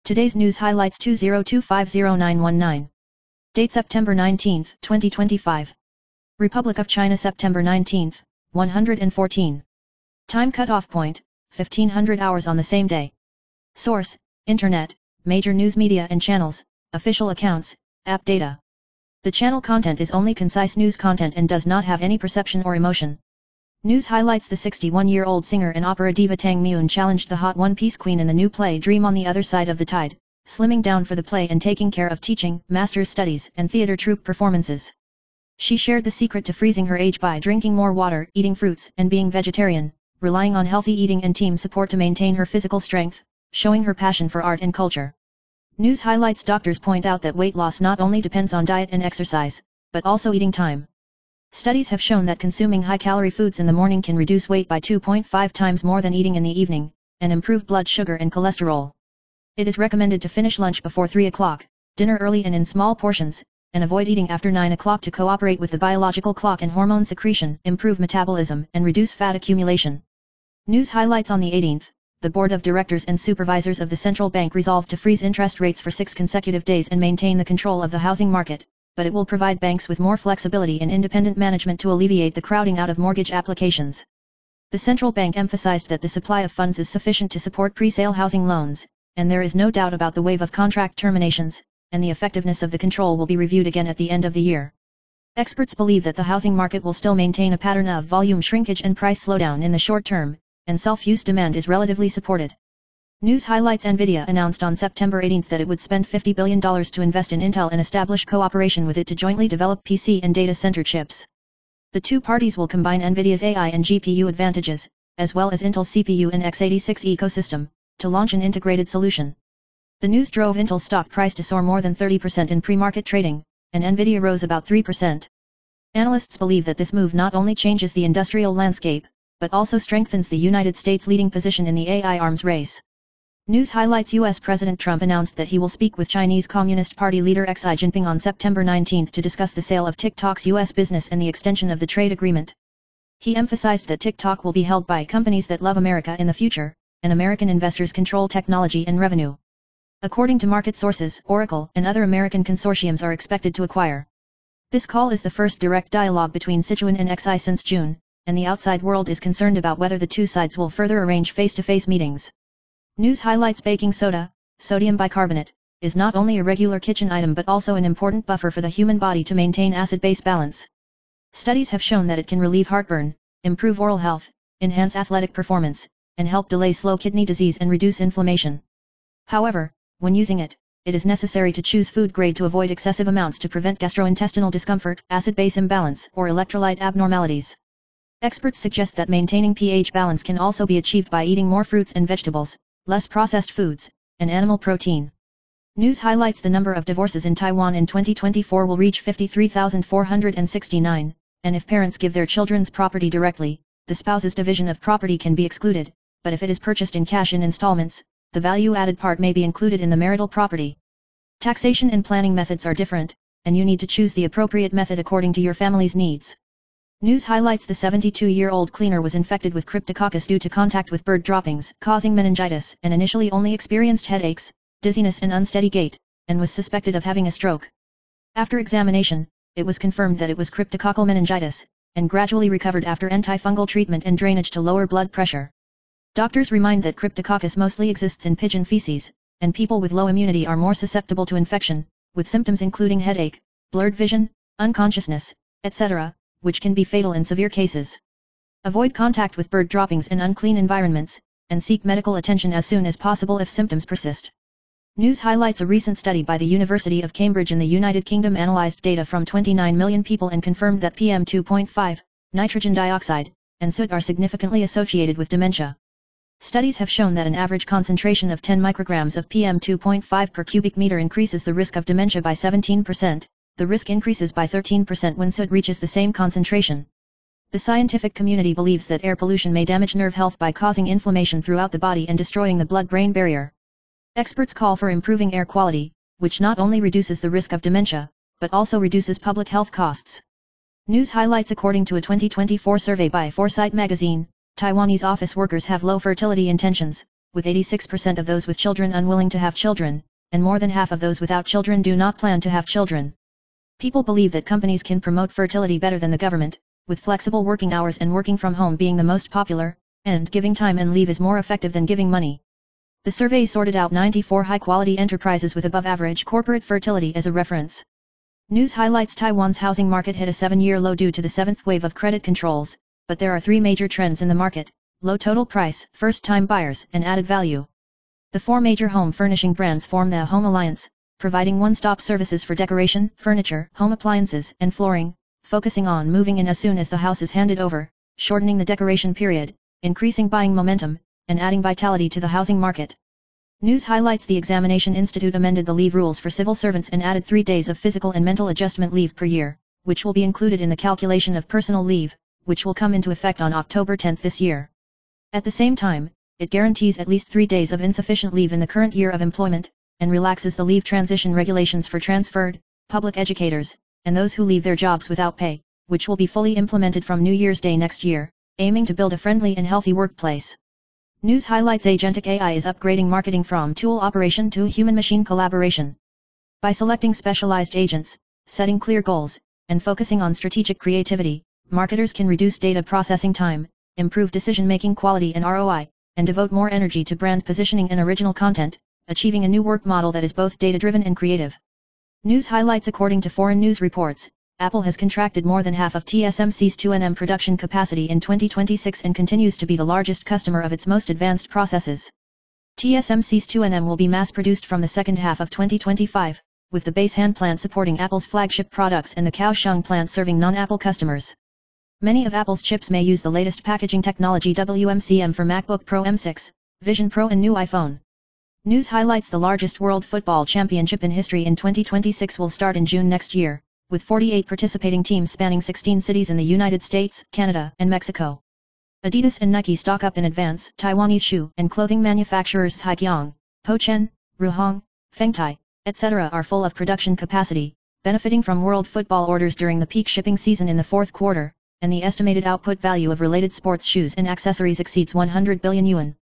Today's news highlights 20250919. Date September 19, 2025. Republic of China September 19, 114. Time cutoff point, 1500 hours on the same day. Source, Internet, major news media and channels, official accounts, app data. The channel content is only concise news content and does not have any perception or emotion. News highlights: the 61-year-old singer and opera diva Tang Myun challenged the hot one-piece queen in the new play Dream on the Other Side of the Tide, slimming down for the play and taking care of teaching, master's studies and theater troupe performances. She shared the secret to freezing her age by drinking more water, eating fruits and being vegetarian, relying on healthy eating and team support to maintain her physical strength, showing her passion for art and culture. News highlights: doctors point out that weight loss not only depends on diet and exercise, but also eating time. Studies have shown that consuming high-calorie foods in the morning can reduce weight by 2.5 times more than eating in the evening, and improve blood sugar and cholesterol. It is recommended to finish lunch before 3 o'clock, dinner early and in small portions, and avoid eating after 9 o'clock to cooperate with the biological clock and hormone secretion, improve metabolism and reduce fat accumulation. News highlights: on the 18th, the Board of Directors and Supervisors of the Central Bank resolved to freeze interest rates for 6 consecutive days and maintain the control of the housing market, but it will provide banks with more flexibility and independent management to alleviate the crowding out of mortgage applications. The central bank emphasized that the supply of funds is sufficient to support pre-sale housing loans, and there is no doubt about the wave of contract terminations, and the effectiveness of the control will be reviewed again at the end of the year. Experts believe that the housing market will still maintain a pattern of volume shrinkage and price slowdown in the short term, and self-use demand is relatively supported. News highlights: NVIDIA announced on September 18 that it would spend $50 billion to invest in Intel and establish cooperation with it to jointly develop PC and data center chips. The two parties will combine NVIDIA's AI and GPU advantages, as well as Intel's CPU and x86 ecosystem, to launch an integrated solution. The news drove Intel's stock price to soar more than 30% in pre-market trading, and NVIDIA rose about 3%. Analysts believe that this move not only changes the industrial landscape, but also strengthens the United States' leading position in the AI arms race. News highlights: U.S. President Trump announced that he will speak with Chinese Communist Party leader Xi Jinping on September 19 to discuss the sale of TikTok's U.S. business and the extension of the trade agreement. He emphasized that TikTok will be held by companies that love America in the future, and American investors control technology and revenue. According to market sources, Oracle and other American consortiums are expected to acquire. This call is the first direct dialogue between Sichuan and Xi since June, and the outside world is concerned about whether the two sides will further arrange face-to-face meetings. News highlights: baking soda, sodium bicarbonate, is not only a regular kitchen item but also an important buffer for the human body to maintain acid-base balance. Studies have shown that it can relieve heartburn, improve oral health, enhance athletic performance, and help delay slow kidney disease and reduce inflammation. However, when using it, it is necessary to choose food grade to avoid excessive amounts to prevent gastrointestinal discomfort, acid-base imbalance, or electrolyte abnormalities. Experts suggest that maintaining pH balance can also be achieved by eating more fruits and vegetables, less processed foods, and animal protein. News highlights: the number of divorces in Taiwan in 2024 will reach 53,469, and if parents give their children's property directly, the spouse's division of property can be excluded, but if it is purchased in cash in installments, the value-added part may be included in the marital property. Taxation and planning methods are different, and you need to choose the appropriate method according to your family's needs. News highlights: the 72-year-old cleaner was infected with Cryptococcus due to contact with bird droppings, causing meningitis, and initially only experienced headaches, dizziness and unsteady gait, and was suspected of having a stroke. After examination, it was confirmed that it was cryptococcal meningitis, and gradually recovered after antifungal treatment and drainage to lower blood pressure. Doctors remind that Cryptococcus mostly exists in pigeon feces, and people with low immunity are more susceptible to infection, with symptoms including headache, blurred vision, unconsciousness, etc., which can be fatal in severe cases. Avoid contact with bird droppings in unclean environments, and seek medical attention as soon as possible if symptoms persist. News highlights: a recent study by the University of Cambridge in the United Kingdom analyzed data from 29 million people and confirmed that PM2.5, nitrogen dioxide, and soot are significantly associated with dementia. Studies have shown that an average concentration of 10 micrograms of PM2.5 per cubic meter increases the risk of dementia by 17%. The risk increases by 13% when soot reaches the same concentration. The scientific community believes that air pollution may damage nerve health by causing inflammation throughout the body and destroying the blood-brain barrier. Experts call for improving air quality, which not only reduces the risk of dementia, but also reduces public health costs. News highlights: according to a 2024 survey by Foresight magazine, Taiwanese office workers have low fertility intentions, with 86% of those with children unwilling to have children, and more than half of those without children do not plan to have children. People believe that companies can promote fertility better than the government, with flexible working hours and working from home being the most popular, and giving time and leave is more effective than giving money. The survey sorted out 94 high-quality enterprises with above-average corporate fertility as a reference. News highlights Taiwan's housing market hit a 7-year low due to the 7th wave of credit controls, but there are 3 major trends in the market: low total price, first-time buyers, and added value. The 4 major home furnishing brands form the Home Alliance, providing one-stop services for decoration, furniture, home appliances, and flooring, focusing on moving in as soon as the house is handed over, shortening the decoration period, increasing buying momentum, and adding vitality to the housing market. News highlights the Examination Institute amended the leave rules for civil servants and added 3 days of physical and mental adjustment leave per year, which will be included in the calculation of personal leave, which will come into effect on October 10 this year. At the same time, it guarantees at least 3 days of insufficient leave in the current year of employment, and relaxes the leave transition regulations for transferred, public educators, and those who leave their jobs without pay, which will be fully implemented from New Year's Day next year, aiming to build a friendly and healthy workplace. News highlights Agentic AI is upgrading marketing from tool operation to human-machine collaboration. By selecting specialized agents, setting clear goals, and focusing on strategic creativity, marketers can reduce data processing time, improve decision-making quality and ROI, and devote more energy to brand positioning and original content, achieving a new work model that is both data-driven and creative. News highlights according to foreign news reports, Apple has contracted more than half of TSMC's 2nm production capacity in 2026 and continues to be the largest customer of its most advanced processes. TSMC's 2nm will be mass-produced from the second half of 2025, with the Beishan plant supporting Apple's flagship products and the Kaohsiung plant serving non-Apple customers. Many of Apple's chips may use the latest packaging technology WMCM for MacBook Pro M6, Vision Pro and new iPhone. News highlights the largest World Football Championship in history in 2026 will start in June next year, with 48 participating teams spanning 16 cities in the United States, Canada, and Mexico. Adidas and Nike stock up in advance. Taiwanese shoe and clothing manufacturers Haikyong, Pochen, Ruhong, Fengtai, etc. are full of production capacity, benefiting from World Football orders during the peak shipping season in the 4th quarter, and the estimated output value of related sports shoes and accessories exceeds 100 billion yuan.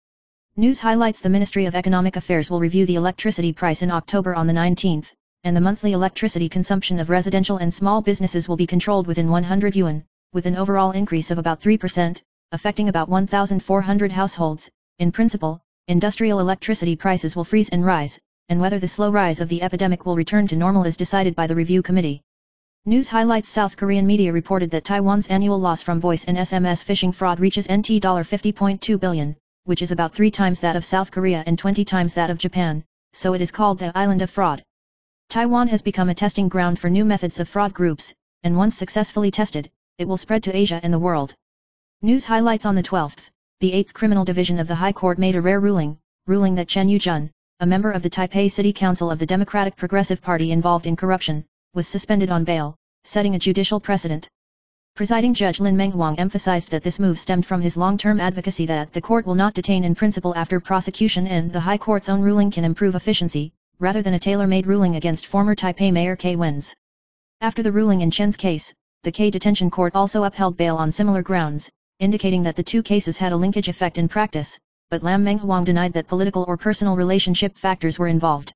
News highlights the Ministry of Economic Affairs will review the electricity price in October on the 19th, and the monthly electricity consumption of residential and small businesses will be controlled within 100 yuan, with an overall increase of about 3%, affecting about 1,400 households. In principle, industrial electricity prices will freeze and rise, and whether the slow rise of the epidemic will return to normal is decided by the review committee. News highlights South Korean media reported that Taiwan's annual loss from voice and SMS phishing fraud reaches NT $50.2 billion, which is about 3 times that of South Korea and 20 times that of Japan, so it is called the Island of Fraud. Taiwan has become a testing ground for new methods of fraud groups, and once successfully tested, it will spread to Asia and the world. News highlights on the 12th, the 8th Criminal Division of the High Court made a rare ruling that Chen Yujun, a member of the Taipei City Council of the Democratic Progressive Party involved in corruption, was suspended on bail, setting a judicial precedent. Presiding Judge Lin Menghuang emphasized that this move stemmed from his long-term advocacy that the court will not detain in principle after prosecution and the High Court's own ruling can improve efficiency, rather than a tailor-made ruling against former Taipei Mayor K. Wen's. After the ruling in Chen's case, the K Detention Court also upheld bail on similar grounds, indicating that the 2 cases had a linkage effect in practice, but Lam Menghuang denied that political or personal relationship factors were involved.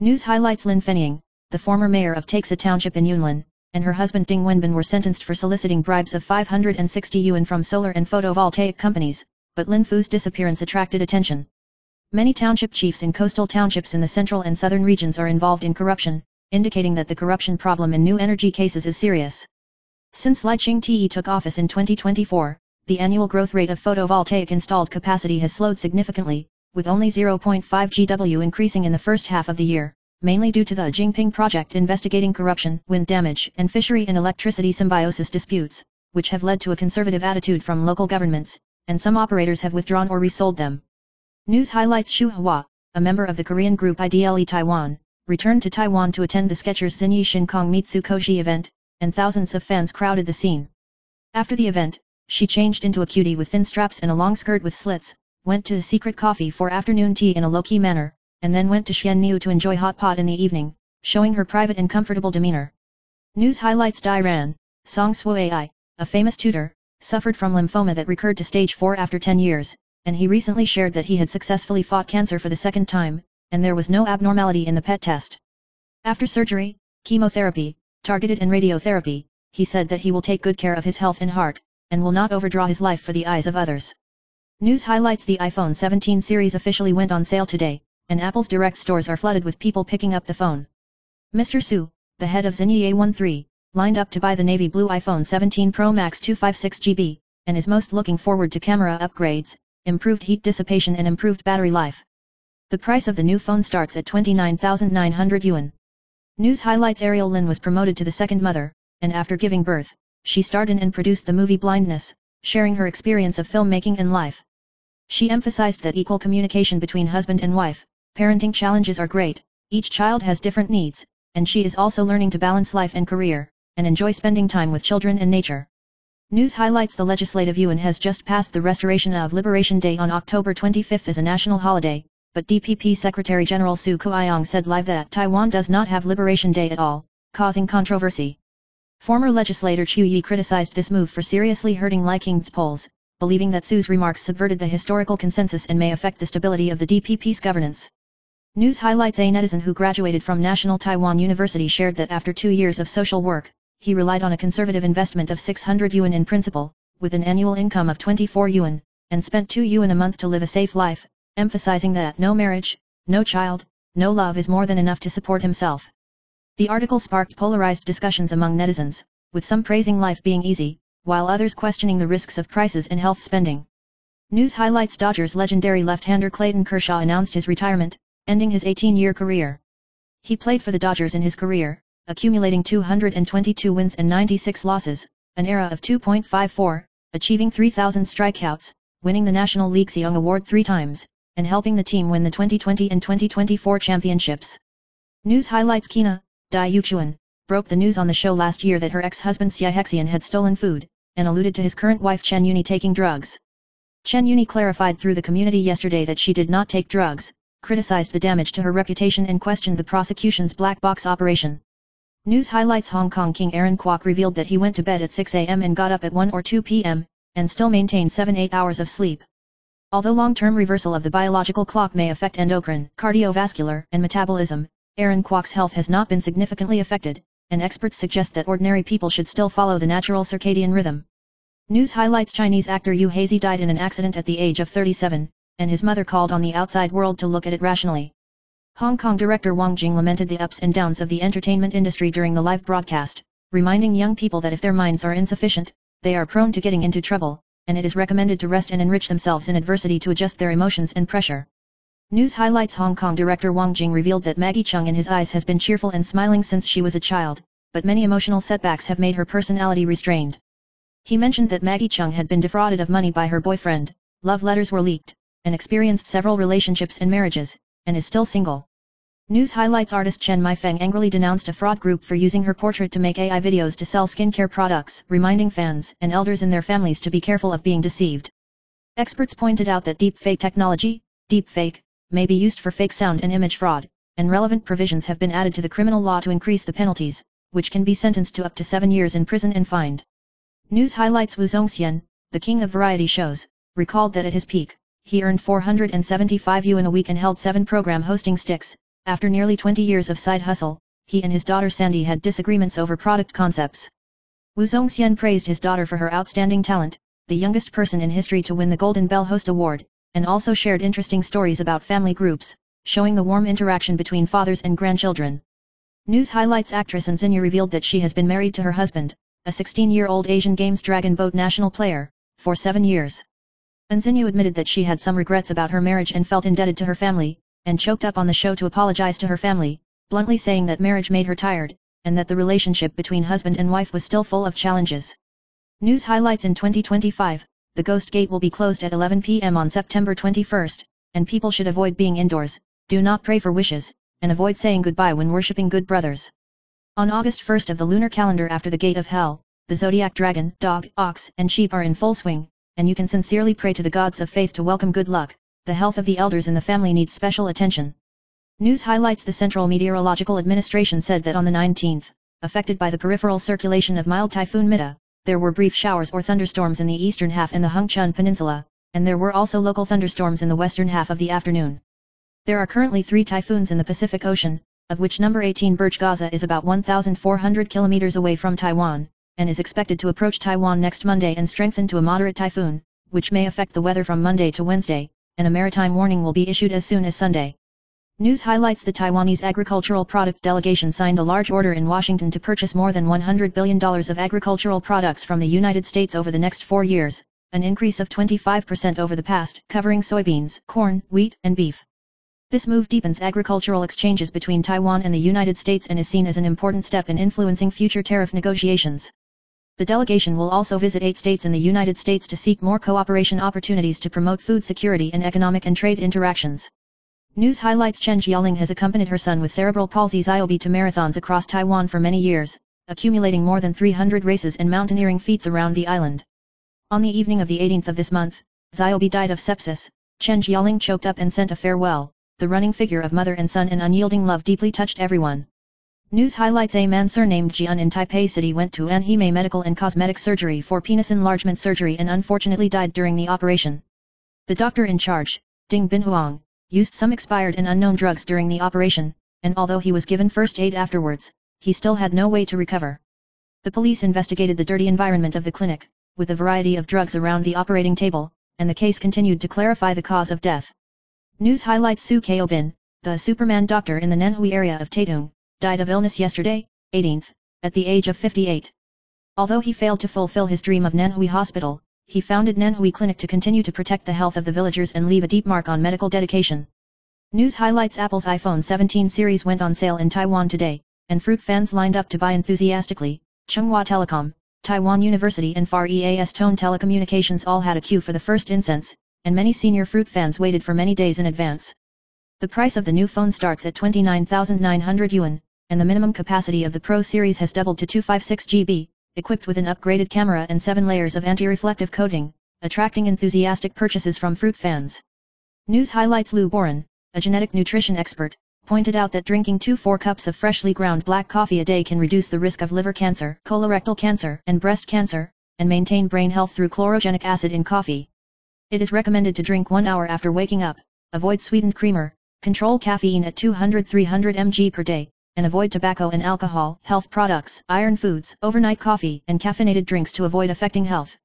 News highlights Lin Fenying, the former mayor of Taiksa Township in Yunlin, and her husband Ding Wenbin were sentenced for soliciting bribes of 560 yuan from solar and photovoltaic companies, but Lin Fu's disappearance attracted attention. Many township chiefs in coastal townships in the central and southern regions are involved in corruption, indicating that the corruption problem in new energy cases is serious. Since Lai Ching-te took office in 2024, the annual growth rate of photovoltaic installed capacity has slowed significantly, with only 0.5 GW increasing in the first half of the year, mainly due to the Jingping project investigating corruption, wind damage, and fishery and electricity symbiosis disputes, which have led to a conservative attitude from local governments, and some operators have withdrawn or resold them. News highlights Xu Hua, a member of the Korean group IDLE Taiwan, returned to Taiwan to attend the Skechers Xinyi Shinkong Mitsu Koji event, and thousands of fans crowded the scene. After the event, she changed into a cutie with thin straps and a long skirt with slits, went to the secret coffee for afternoon tea in a low-key manner, and then went to Xianniu to enjoy hot pot in the evening, showing her private and comfortable demeanor. News highlights Dai Ran, Song Suai, a famous tutor, suffered from lymphoma that recurred to stage 4 after 10 years, and he recently shared that he had successfully fought cancer for the second time, and there was no abnormality in the PET test. After surgery, chemotherapy, targeted and radiotherapy, he said that he will take good care of his health and heart, and will not overdraw his life for the eyes of others. News highlights: the iPhone 17 series officially went on sale today, and Apple's direct stores are flooded with people picking up the phone. Mr. Su, the head of Zenye A13, lined up to buy the navy blue iPhone 17 Pro Max 256GB, and is most looking forward to camera upgrades, improved heat dissipation and improved battery life. The price of the new phone starts at 29,900 yuan. News highlights: Ariel Lin was promoted to the second mother, and after giving birth, she starred in and produced the movie Blindness, sharing her experience of filmmaking and life. She emphasized that equal communication between husband and wife, parenting challenges are great, each child has different needs, and she is also learning to balance life and career, and enjoy spending time with children and nature. News highlights: the Legislative Yuan has just passed the restoration of Liberation Day on October 25 as a national holiday, but DPP Secretary General Su Kuiyong said live that Taiwan does not have Liberation Day at all, causing controversy. Former legislator Chu Yi criticized this move for seriously hurting Lai Qing's polls, believing that Su's remarks subverted the historical consensus and may affect the stability of the DPP's governance. News highlights: a netizen who graduated from National Taiwan University shared that after 2 years of social work, he relied on a conservative investment of 600 yuan in principal, with an annual income of 24 yuan, and spent 2 yuan a month to live a safe life, emphasizing that no marriage, no child, no love is more than enough to support himself. The article sparked polarized discussions among netizens, with some praising life being easy, while others questioning the risks of prices and health spending. News highlights: Dodgers legendary left-hander Clayton Kershaw announced his retirement, ending his 18-year career. He played for the Dodgers in his career, accumulating 222 wins and 96 losses, an ERA of 2.54, achieving 3,000 strikeouts, winning the National League Cy Young Award 3 times, and helping the team win the 2020 and 2024 championships. News highlights: Kina, Dai Yuchuan, broke the news on the show last year that her ex-husband Xie Hexian had stolen food, and alluded to his current wife Chen Yuni taking drugs. Chen Yuni clarified through the community yesterday that she did not take drugs, criticized the damage to her reputation and questioned the prosecution's black box operation. News highlights: Hong Kong King Aaron Kwok revealed that he went to bed at 6 a.m. and got up at 1 or 2 p.m., and still maintained 7-8 hours of sleep. Although long-term reversal of the biological clock may affect endocrine, cardiovascular, and metabolism, Aaron Kwok's health has not been significantly affected, and experts suggest that ordinary people should still follow the natural circadian rhythm. News highlights: Chinese actor Yu Hazy died in an accident at the age of 37, and his mother called on the outside world to look at it rationally. Hong Kong director Wang Jing lamented the ups and downs of the entertainment industry during the live broadcast, reminding young people that if their minds are insufficient, they are prone to getting into trouble, and it is recommended to rest and enrich themselves in adversity to adjust their emotions and pressure. News highlights: Hong Kong director Wang Jing revealed that Maggie Cheung in his eyes has been cheerful and smiling since she was a child, but many emotional setbacks have made her personality restrained. He mentioned that Maggie Cheung had been defrauded of money by her boyfriend, love letters were leaked, and experienced several relationships and marriages, and is still single. News highlights: artist Chen Maifeng angrily denounced a fraud group for using her portrait to make AI videos to sell skincare products, reminding fans and elders in their families to be careful of being deceived. Experts pointed out that deepfake technology, deepfake, may be used for fake sound and image fraud, and relevant provisions have been added to the criminal law to increase the penalties, which can be sentenced to up to 7 years in prison and fined. News highlights: Wu Zongxian, the king of variety shows, recalled that at his peak, he earned 475 yuan a week and held 7 program hosting sticks. After nearly 20 years of side hustle, he and his daughter Sandy had disagreements over product concepts. Wu Zongxian praised his daughter for her outstanding talent, the youngest person in history to win the Golden Bell Host Award, and also shared interesting stories about family groups, showing the warm interaction between fathers and grandchildren. News highlights: actress Anzinya revealed that she has been married to her husband, a 16-year-old Asian Games Dragon Boat national player, for 7 years. Anzinya admitted that she had some regrets about her marriage and felt indebted to her family, and choked up on the show to apologize to her family, bluntly saying that marriage made her tired, and that the relationship between husband and wife was still full of challenges. News highlights: in 2025, the Ghost Gate will be closed at 11 p.m. on September 21st, and people should avoid being indoors, do not pray for wishes, and avoid saying goodbye when worshipping good brothers. On August 1st of the lunar calendar, after the Gate of Hell, the zodiac dragon, dog, ox, and sheep are in full swing, and you can sincerely pray to the gods of faith to welcome good luck. The health of the elders in the family needs special attention. News highlights: the Central Meteorological Administration said that on the 19th, affected by the peripheral circulation of mild typhoon Mita, there were brief showers or thunderstorms in the eastern half and the Hengchun Peninsula, and there were also local thunderstorms in the western half of the afternoon. There are currently 3 typhoons in the Pacific Ocean, of which number 18 Burj Gaza is about 1,400 kilometers away from Taiwan, and is expected to approach Taiwan next Monday and strengthen to a moderate typhoon, which may affect the weather from Monday to Wednesday, and a maritime warning will be issued as soon as Sunday. News highlights: the Taiwanese agricultural product delegation signed a large order in Washington to purchase more than $100 billion of agricultural products from the United States over the next 4 years, an increase of 25% over the past, covering soybeans, corn, wheat, and beef. This move deepens agricultural exchanges between Taiwan and the United States and is seen as an important step in influencing future tariff negotiations. The delegation will also visit 8 states in the United States to seek more cooperation opportunities to promote food security and economic and trade interactions. News highlights: Chen Jialing has accompanied her son with cerebral palsy Xiaobi to marathons across Taiwan for many years, accumulating more than 300 races and mountaineering feats around the island. On the evening of the 18th of this month, Xiaobi died of sepsis. Chen Jialing choked up and sent a farewell. The running figure of mother and son and unyielding love deeply touched everyone. News highlights: a man surnamed Jian in Taipei City went to Anhime Medical and Cosmetic Surgery for penis enlargement surgery and unfortunately died during the operation. The doctor in charge, Ding Binhuang, used some expired and unknown drugs during the operation, and although he was given first aid afterwards, he still had no way to recover. The police investigated the dirty environment of the clinic, with a variety of drugs around the operating table, and the case continued to clarify the cause of death. News highlights: Su Keobin, the Superman doctor in the Nanhui area of Taitung, died of illness yesterday, 18th, at the age of 58. Although he failed to fulfill his dream of Nanhui Hospital, he founded Nanhui Clinic to continue to protect the health of the villagers and leave a deep mark on medical dedication. News highlights: Apple's iPhone 17 series went on sale in Taiwan today, and fruit fans lined up to buy enthusiastically. Tsinghua Telecom, Taiwan University and Far East Tone Telecommunications all had a queue for the first incense, and many senior fruit fans waited for many days in advance. The price of the new phone starts at 29,900 yuan, and the minimum capacity of the Pro series has doubled to 256 GB, equipped with an upgraded camera and 7 layers of anti-reflective coating, attracting enthusiastic purchases from fruit fans. News highlights: Lu Boren, a genetic nutrition expert, pointed out that drinking 2-4 cups of freshly ground black coffee a day can reduce the risk of liver cancer, colorectal cancer, and breast cancer, and maintain brain health through chlorogenic acid in coffee. It is recommended to drink 1 hour after waking up, avoid sweetened creamer, control caffeine at 200-300 mg per day, and avoid tobacco and alcohol, health products, iron foods, overnight coffee, and caffeinated drinks to avoid affecting health.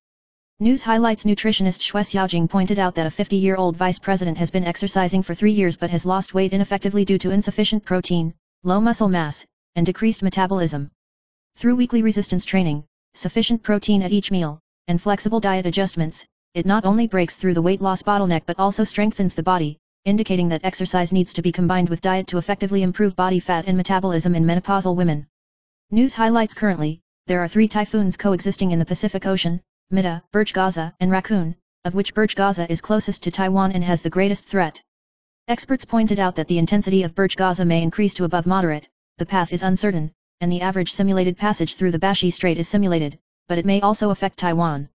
News highlights: nutritionist Xue Xiaojing pointed out that a 50-year-old vice president has been exercising for 3 years but has lost weight ineffectively due to insufficient protein, low muscle mass, and decreased metabolism. Through weekly resistance training, sufficient protein at each meal, and flexible diet adjustments, it not only breaks through the weight loss bottleneck but also strengthens the body, indicating that exercise needs to be combined with diet to effectively improve body fat and metabolism in menopausal women. News highlights: currently, there are 3 typhoons coexisting in the Pacific Ocean: Mida, Burj Gaza, and Raccoon, of which Burj Gaza is closest to Taiwan and has the greatest threat. Experts pointed out that the intensity of Burj Gaza may increase to above moderate, the path is uncertain, and the average simulated passage through the Bashi Strait is simulated, but it may also affect Taiwan.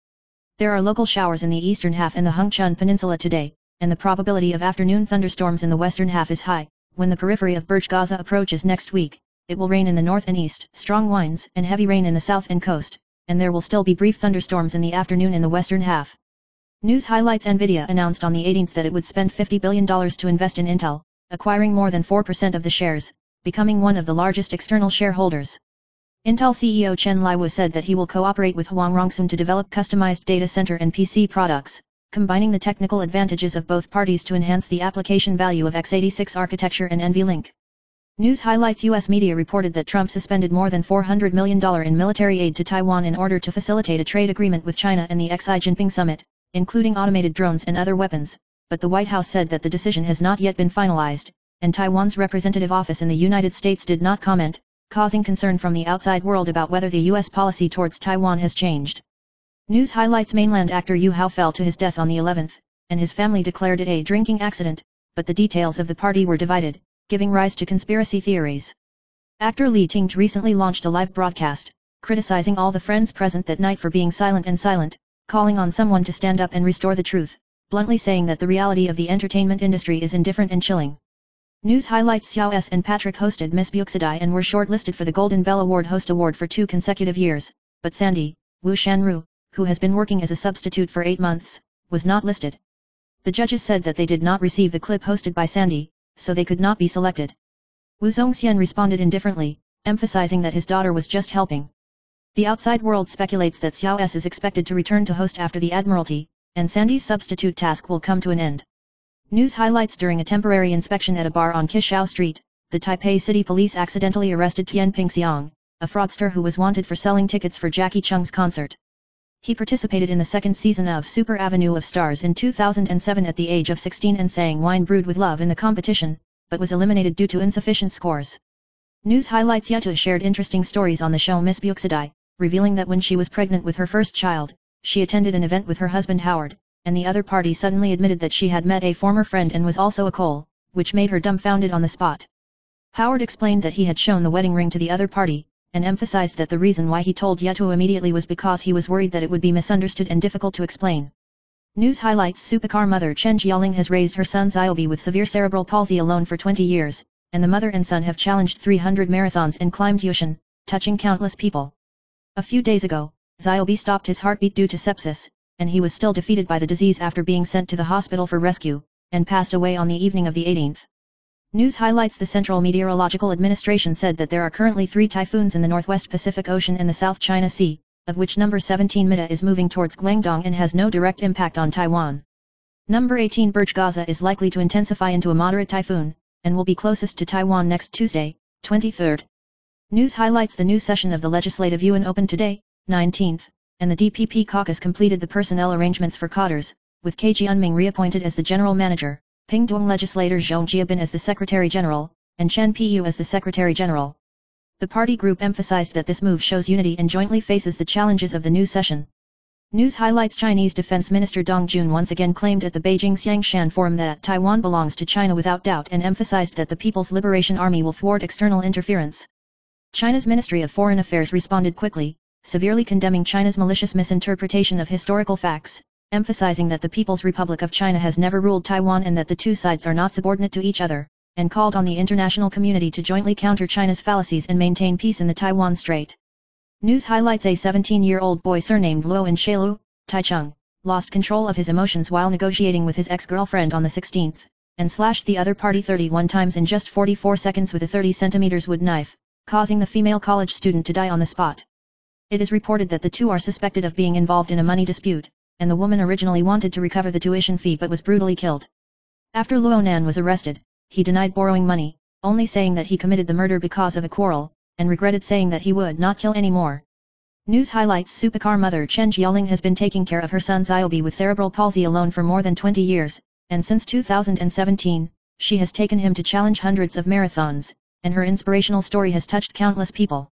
There are local showers in the eastern half and the Hengchun Peninsula today, and the probability of afternoon thunderstorms in the western half is high. When the periphery of Burj Gaza approaches next week, it will rain in the north and east, strong winds and heavy rain in the south and coast, and there will still be brief thunderstorms in the afternoon in the western half. News highlights: Nvidia announced on the 18th that it would spend $50 billion to invest in Intel, acquiring more than 4% of the shares, becoming one of the largest external shareholders. Intel CEO Chen Liu said that he will cooperate with Huang Rongsun to develop customized data center and PC products, combining the technical advantages of both parties to enhance the application value of x86 architecture and NVLink. News highlights: U.S. media reported that Trump suspended more than $400 million in military aid to Taiwan in order to facilitate a trade agreement with China and the Xi Jinping summit, including automated drones and other weapons, but the White House said that the decision has not yet been finalized, and Taiwan's representative office in the United States did not comment, causing concern from the outside world about whether the U.S. policy towards Taiwan has changed. News highlights: mainland actor Yu Hao fell to his death on the 11th, and his family declared it a drinking accident, but the details of the party were divided, giving rise to conspiracy theories. Actor Li Tingzhi recently launched a live broadcast, criticizing all the friends present that night for being silent, calling on someone to stand up and restore the truth, bluntly saying that the reality of the entertainment industry is indifferent and chilling. News highlights: Xiao S and Patrick hosted Miss Buxidai and were shortlisted for the Golden Bell Award Host Award for 2 consecutive years, but Sandy, Wu Shanru, who has been working as a substitute for 8 months, was not listed. The judges said that they did not receive the clip hosted by Sandy, so they could not be selected. Wu Zongxian responded indifferently, emphasizing that his daughter was just helping. The outside world speculates that Xiao S is expected to return to host after the Admiralty, and Sandy's substitute task will come to an end. News highlights: during a temporary inspection at a bar on Qishao Street, the Taipei City Police accidentally arrested Tian Pingxiang, a fraudster who was wanted for selling tickets for Jackie Chung's concert. He participated in the second season of Super Avenue of Stars in 2007 at the age of 16 and sang Wine Brewed with Love in the competition, but was eliminated due to insufficient scores. News highlights: Yetu shared interesting stories on the show Miss Buxidai, revealing that when she was pregnant with her first child, she attended an event with her husband Howard, and the other party suddenly admitted that she had met a former friend and was also a Cole, which made her dumbfounded on the spot. Howard explained that he had shown the wedding ring to the other party, and emphasized that the reason why he told Yetu immediately was because he was worried that it would be misunderstood and difficult to explain. News highlights: Supercar mother Chen Jialing has raised her son Xiaobi with severe cerebral palsy alone for 20 years, and the mother and son have challenged 300 marathons and climbed Yushan, touching countless people. A few days ago, Xiaobi stopped his heartbeat due to sepsis, and he was still defeated by the disease after being sent to the hospital for rescue, and passed away on the evening of the 18th. News highlights: the Central Meteorological Administration said that there are currently 3 typhoons in the Northwest Pacific Ocean and the South China Sea, of which number 17 Mita is moving towards Guangdong and has no direct impact on Taiwan. Number 18 Burj Gaza is likely to intensify into a moderate typhoon, and will be closest to Taiwan next Tuesday, 23rd. News highlights: the new session of the Legislative Yuan opened today, 19th, and the DPP caucus completed the personnel arrangements for cadres, with K. Jianming reappointed as the general manager, Pingdong legislator Zhong Jiabin as the secretary general, and Chen Pu as the secretary general. The party group emphasized that this move shows unity and jointly faces the challenges of the new session. News highlights: Chinese Defense Minister Dong Jun once again claimed at the Beijing Xiangshan Forum that Taiwan belongs to China without doubt and emphasized that the People's Liberation Army will thwart external interference. China's Ministry of Foreign Affairs responded quickly, severely condemning China's malicious misinterpretation of historical facts, emphasizing that the People's Republic of China has never ruled Taiwan and that the two sides are not subordinate to each other, and called on the international community to jointly counter China's fallacies and maintain peace in the Taiwan Strait. News highlights: a 17-year-old boy surnamed Luo in Shailu, Taichung, lost control of his emotions while negotiating with his ex-girlfriend on the 16th, and slashed the other party 31 times in just 44 seconds with a 30 cm wood knife, causing the female college student to die on the spot. It is reported that the two are suspected of being involved in a money dispute, and the woman originally wanted to recover the tuition fee but was brutally killed. After Luo Nan was arrested, he denied borrowing money, only saying that he committed the murder because of a quarrel, and regretted saying that he would not kill anymore. News highlights: Supercar mother Chen Jialing has been taking care of her son Xiaobi with cerebral palsy alone for more than 20 years, and since 2017, she has taken him to challenge hundreds of marathons, and her inspirational story has touched countless people.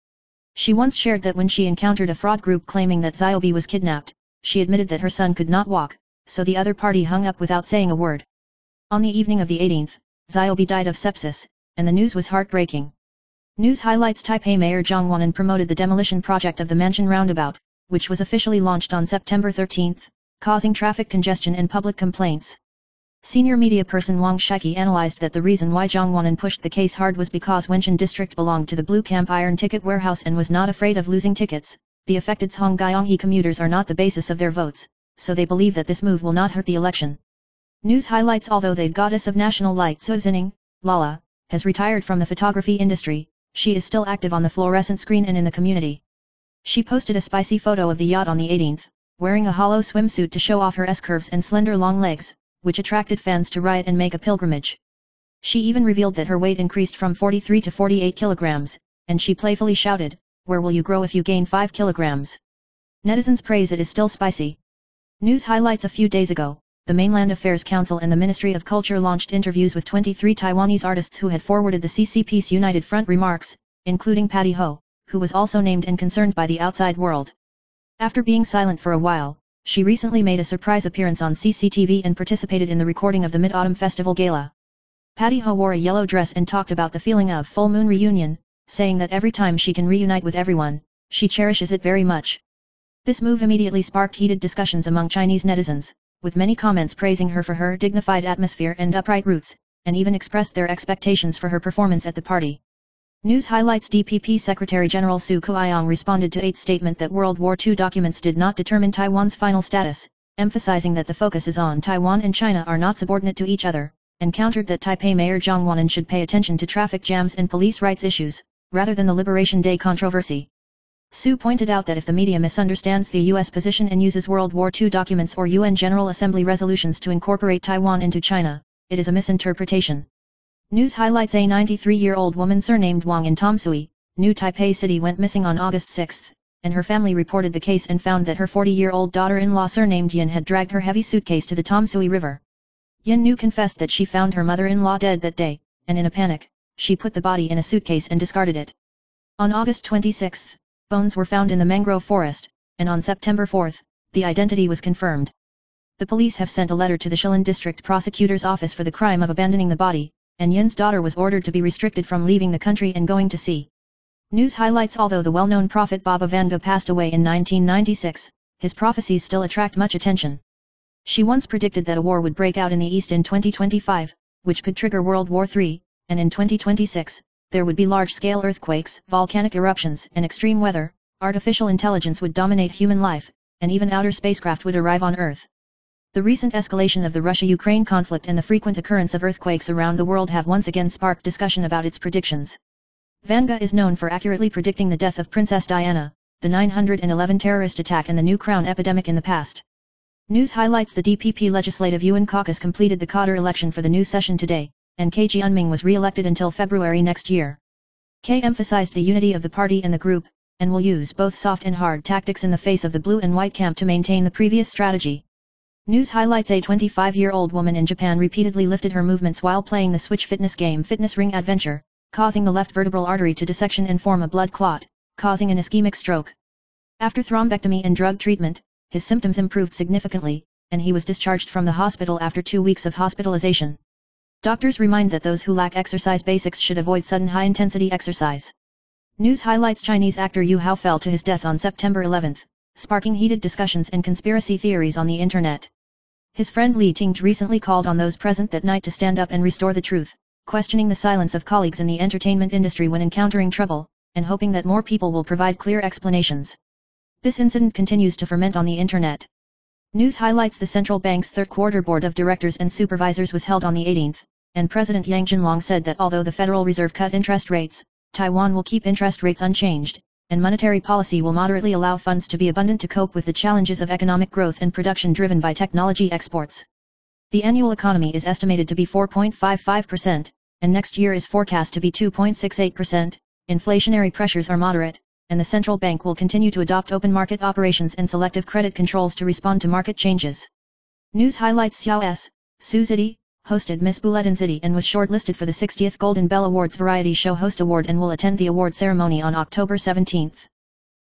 She once shared that when she encountered a fraud group claiming that Xiaobi was kidnapped, she admitted that her son could not walk, so the other party hung up without saying a word. On the evening of the 18th, Xiaobi died of sepsis, and the news was heartbreaking. News highlights: Taipei Mayor Zhang Wanren promoted the demolition project of the Mansion Roundabout, which was officially launched on September 13, causing traffic congestion and public complaints. Senior media person Wang Shiki analyzed that the reason why Zhang Wanren pushed the case hard was because Wenshan district belonged to the Blue Camp Iron Ticket Warehouse and was not afraid of losing tickets. The affected Songgyeonghi commuters are not the basis of their votes, so they believe that this move will not hurt the election. News highlights: although the goddess of national light Su Zining, Lala, has retired from the photography industry, she is still active on the fluorescent screen and in the community. She posted a spicy photo of the yacht on the 18th, wearing a hollow swimsuit to show off her S-curves and slender long legs, which attracted fans to riot and make a pilgrimage. She even revealed that her weight increased from 43 to 48 kilograms, and she playfully shouted, "Where will you grow if you gain 5 kilograms?" Netizens praise it is still spicy. News highlights: a few days ago, the Mainland Affairs Council and the Ministry of Culture launched interviews with 23 Taiwanese artists who had forwarded the CCP's United Front remarks, including Patty Ho, who was also named and concerned by the outside world. After being silent for a while, she recently made a surprise appearance on CCTV and participated in the recording of the Mid-Autumn Festival Gala. Patty Ho wore a yellow dress and talked about the feeling of full moon reunion, saying that every time she can reunite with everyone, she cherishes it very much. This move immediately sparked heated discussions among Chinese netizens, with many comments praising her for her dignified atmosphere and upright roots, and even expressed their expectations for her performance at the party. News highlights: DPP Secretary General Su Kuiyong responded to 8's statement that World War II documents did not determine Taiwan's final status, emphasizing that the focus is on Taiwan and China are not subordinate to each other, and countered that Taipei Mayor Zhang Wanren should pay attention to traffic jams and police rights issues, rather than the Liberation Day controversy. Su pointed out that if the media misunderstands the U.S. position and uses World War II documents or UN General Assembly resolutions to incorporate Taiwan into China, it is a misinterpretation. News highlights: a 93-year-old woman surnamed Wang in Tamsui, New Taipei City went missing on August 6, and her family reported the case and found that her 40-year-old daughter-in-law surnamed Yin had dragged her heavy suitcase to the Tamsui River. Yin Nu confessed that she found her mother-in-law dead that day, and in a panic, she put the body in a suitcase and discarded it. On August 26, bones were found in the mangrove forest, and on September 4, the identity was confirmed. The police have sent a letter to the Shillin District Prosecutor's Office for the crime of abandoning the body, and Yin's daughter was ordered to be restricted from leaving the country and going to sea. News highlights: although the well-known prophet Baba Vanga passed away in 1996, his prophecies still attract much attention. She once predicted that a war would break out in the East in 2025, which could trigger World War III, and in 2026, there would be large-scale earthquakes, volcanic eruptions, and extreme weather. Artificial intelligence would dominate human life, and even outer spacecraft would arrive on Earth. The recent escalation of the Russia-Ukraine conflict and the frequent occurrence of earthquakes around the world have once again sparked discussion about its predictions. Vanga is known for accurately predicting the death of Princess Diana, the 9/11 terrorist attack and the new crown epidemic in the past. News highlights: the DPP Legislative Yuan Caucus completed the Qatar election for the new session today, and K. Jianming was re-elected until February next year. K emphasized the unity of the party and the group, and will use both soft and hard tactics in the face of the blue and white camp to maintain the previous strategy. News highlights: a 25-year-old woman in Japan repeatedly lifted her movements while playing the Switch fitness game Fitness Ring Adventure, causing the left vertebral artery to dissection and form a blood clot, causing an ischemic stroke. After thrombectomy and drug treatment, his symptoms improved significantly, and he was discharged from the hospital after 2 weeks of hospitalization. Doctors remind that those who lack exercise basics should avoid sudden high-intensity exercise. News highlights: Chinese actor Yu Hao fell to his death on September 11, sparking heated discussions and conspiracy theories on the internet. His friend Li Ting recently called on those present that night to stand up and restore the truth, questioning the silence of colleagues in the entertainment industry when encountering trouble, and hoping that more people will provide clear explanations. This incident continues to ferment on the internet. News highlights: the central bank's third-quarter board of directors and supervisors was held on the 18th, and President Yang Jinlong said that although the Federal Reserve cut interest rates, Taiwan will keep interest rates unchanged, and monetary policy will moderately allow funds to be abundant to cope with the challenges of economic growth and production driven by technology exports. The annual economy is estimated to be 4.55%, and next year is forecast to be 2.68%. Inflationary pressures are moderate, and the central bank will continue to adopt open market operations and selective credit controls to respond to market changes. News highlights: Xiao Su Zidi hosted Miss Bulletin City and was shortlisted for the 60th Golden Bell Awards Variety Show Host Award and will attend the award ceremony on October 17.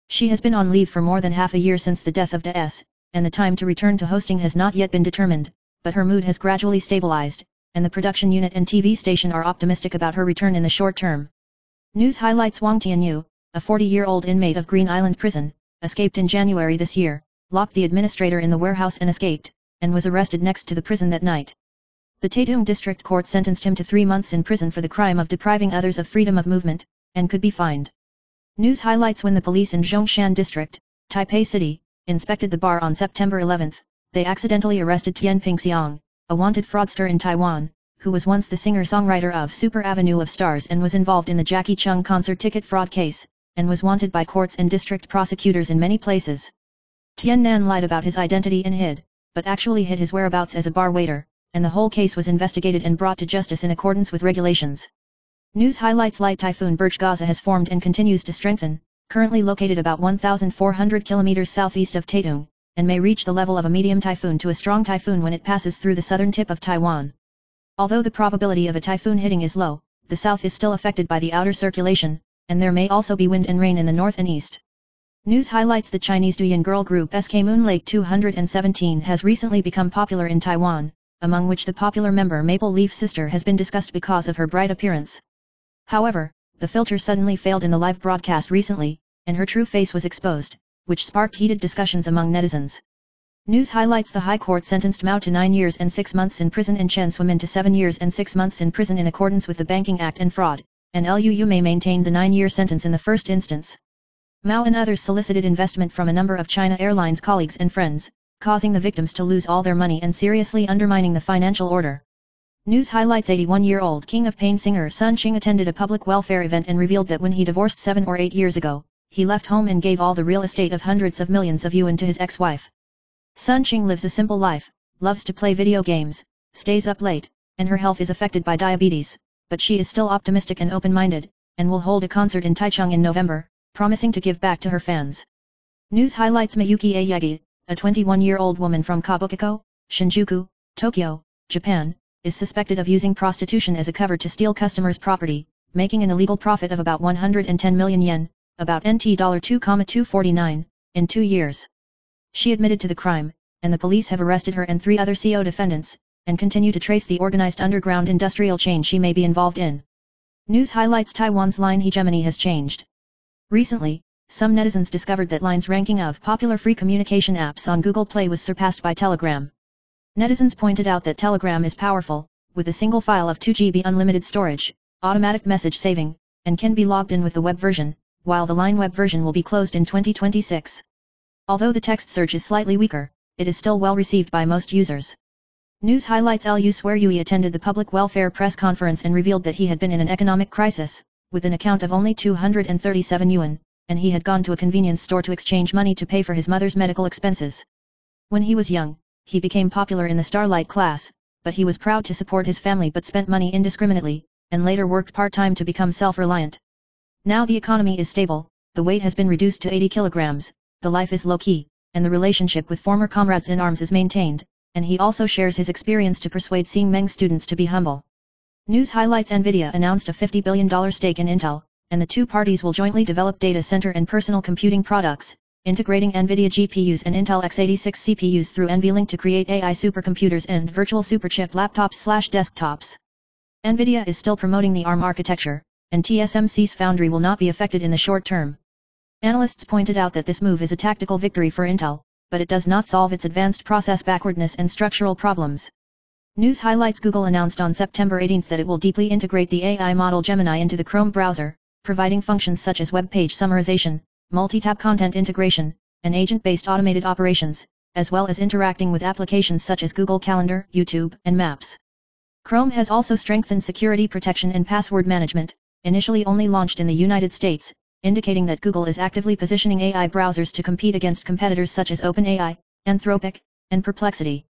She has been on leave for more than half a year since the death of Da-S, and the time to return to hosting has not yet been determined, but her mood has gradually stabilized, and the production unit and TV station are optimistic about her return in the short term. News highlights: Wang Tianyu, a 40-year-old inmate of Green Island Prison, escaped in January this year, locked the administrator in the warehouse and escaped, and was arrested next to the prison that night. The Taitung District Court sentenced him to 3 months in prison for the crime of depriving others of freedom of movement, and could be fined. News highlights: when the police in Zhongshan District, Taipei City, inspected the bar on September 11, they accidentally arrested Tian Pingxiang, a wanted fraudster in Taiwan, who was once the singer-songwriter of Super Avenue of Stars and was involved in the Jackie Chung concert ticket fraud case, and was wanted by courts and district prosecutors in many places. Tian Nan lied about his identity and hid, but actually hid his whereabouts as a bar waiter, and the whole case was investigated and brought to justice in accordance with regulations. News highlights: light typhoon Burj Gaza has formed and continues to strengthen, currently located about 1,400 kilometers southeast of Taitung, and may reach the level of a medium typhoon to a strong typhoon when it passes through the southern tip of Taiwan. Although the probability of a typhoon hitting is low, the south is still affected by the outer circulation, and there may also be wind and rain in the north and east. News highlights: the Chinese Douyin girl group SK Moon Lake 217 has recently become popular in Taiwan, among which the popular member Maple Leaf Sister has been discussed because of her bright appearance. However, the filter suddenly failed in the live broadcast recently, and her true face was exposed, which sparked heated discussions among netizens. News highlights: the High Court sentenced Mao to 9 years and 6 months in prison and Chen Swimin to 7 years and 6 months in prison in accordance with the Banking Act and fraud, and Liu may maintain the 9-year sentence in the first instance. Mao and others solicited investment from a number of China Airlines colleagues and friends, causing the victims to lose all their money and seriously undermining the financial order. News highlights 81-year-old King of Pain singer Sun Ching attended a public welfare event and revealed that when he divorced 7 or 8 years ago, he left home and gave all the real estate of hundreds of millions of yuan to his ex-wife. Sun Ching lives a simple life, loves to play video games, stays up late, and her health is affected by diabetes, but she is still optimistic and open-minded, and will hold a concert in Taichung in November, promising to give back to her fans. News highlights Miyuki Ayagi, a 21-year-old woman from Kabukicho, Shinjuku, Tokyo, Japan, is suspected of using prostitution as a cover to steal customers' property, making an illegal profit of about 110 million yen, about NT $2,249, in 2 years. She admitted to the crime, and the police have arrested her and 3 other CO defendants, and continue to trace the organized underground industrial chain she may be involved in. News highlights Taiwan's Line hegemony has changed. Recently, some netizens discovered that Line's ranking of popular free communication apps on Google Play was surpassed by Telegram. Netizens pointed out that Telegram is powerful, with a single file of 2 GB unlimited storage, automatic message saving, and can be logged in with the web version, while the Line web version will be closed in 2026. Although the text search is slightly weaker, it is still well received by most users. News highlights Liu Sweryui attended the public welfare press conference and revealed that he had been in an economic crisis, with an account of only 237 yuan, and he had gone to a convenience store to exchange money to pay for his mother's medical expenses. When he was young, he became popular in the starlight class, but he was proud to support his family but spent money indiscriminately, and later worked part-time to become self-reliant. Now the economy is stable, the weight has been reduced to 80 kilograms, the life is low-key, and the relationship with former comrades in arms is maintained, and he also shares his experience to persuade Xingmeng students to be humble. News highlights NVIDIA announced a $50 billion stake in Intel, and the two parties will jointly develop data center and personal computing products, integrating NVIDIA GPUs and Intel x86 CPUs through NVLink to create AI supercomputers and virtual superchip laptops/desktops. NVIDIA is still promoting the ARM architecture, and TSMC's foundry will not be affected in the short term. Analysts pointed out that this move is a tactical victory for Intel, but it does not solve its advanced process backwardness and structural problems. News highlights Google announced on September 18 that it will deeply integrate the AI model Gemini into the Chrome browser, providing functions such as web page summarization, multi-tab content integration, and agent-based automated operations, as well as interacting with applications such as Google Calendar, YouTube, and Maps. Chrome has also strengthened security protection and password management, initially only launched in the United States, indicating that Google is actively positioning AI browsers to compete against competitors such as OpenAI, Anthropic, and Perplexity.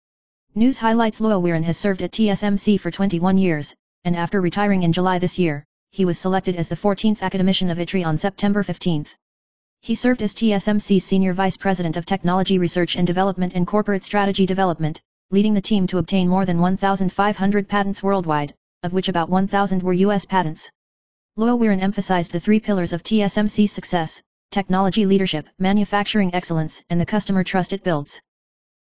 News highlights Luo Weiren has served at TSMC for 21 years, and after retiring in July this year, he was selected as the 14th academician of ITRI on September 15. He served as TSMC's Senior Vice President of Technology Research and Development and Corporate Strategy Development, leading the team to obtain more than 1,500 patents worldwide, of which about 1,000 were U.S. patents. Luo Weiren emphasized the 3 pillars of TSMC's success: technology leadership, manufacturing excellence, and the customer trust it builds.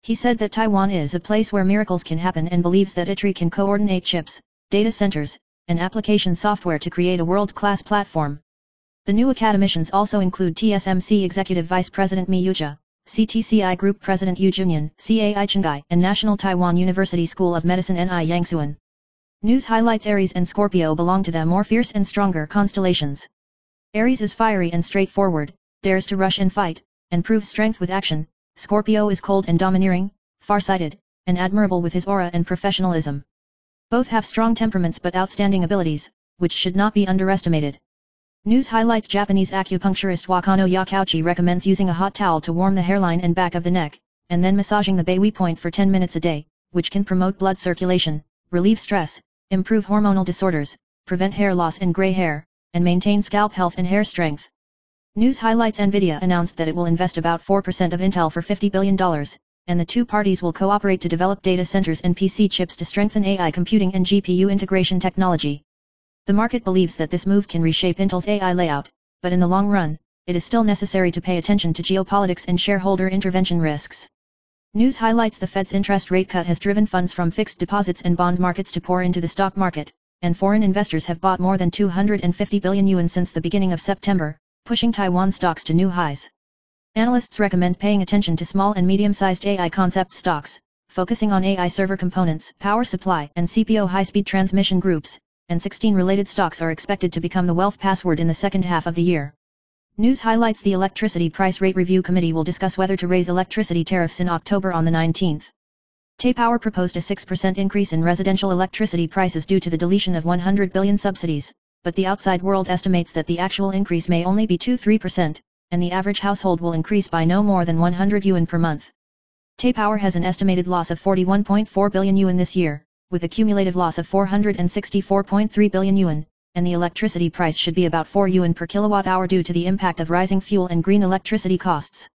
He said that Taiwan is a place where miracles can happen and believes that ITRI can coordinate chips, data centers, and application software to create a world-class platform. The new academicians also include TSMC Executive Vice President Mi Yujia, CTCI Group President Yu Junyan, CAI Chengai, and National Taiwan University School of Medicine Ni Yangsuan. News highlights Aries and Scorpio belong to the more fierce and stronger constellations. Aries is fiery and straightforward, dares to rush and fight, and proves strength with action. Scorpio is cold and domineering, far-sighted, and admirable with his aura and professionalism. Both have strong temperaments but outstanding abilities, which should not be underestimated. News highlights Japanese acupuncturist Wakano Yakauchi recommends using a hot towel to warm the hairline and back of the neck, and then massaging the Beiwi point for 10 minutes a day, which can promote blood circulation, relieve stress, improve hormonal disorders, prevent hair loss and gray hair, and maintain scalp health and hair strength. News highlights NVIDIA announced that it will invest about 4% of Intel for $50 billion, and the two parties will cooperate to develop data centers and PC chips to strengthen AI computing and GPU integration technology. The market believes that this move can reshape Intel's AI layout, but in the long run, it is still necessary to pay attention to geopolitics and shareholder intervention risks. News highlights the Fed's interest rate cut has driven funds from fixed deposits and bond markets to pour into the stock market, and foreign investors have bought more than 250 billion yuan since the beginning of September, pushing Taiwan stocks to new highs. Analysts recommend paying attention to small and medium-sized AI concept stocks, focusing on AI server components, power supply, and CPO high-speed transmission groups, and 16 related stocks are expected to become the wealth password in the second half of the year. News highlights: the Electricity Price Rate Review Committee will discuss whether to raise electricity tariffs in October on the 19th. Taipower proposed a 6% increase in residential electricity prices due to the deletion of 100 billion subsidies, but the outside world estimates that the actual increase may only be 2-3%, and the average household will increase by no more than 100 yuan per month. Taipower has an estimated loss of 41.4 billion yuan this year, with a cumulative loss of 464.3 billion yuan, and the electricity price should be about 4 yuan per kilowatt-hour due to the impact of rising fuel and green electricity costs.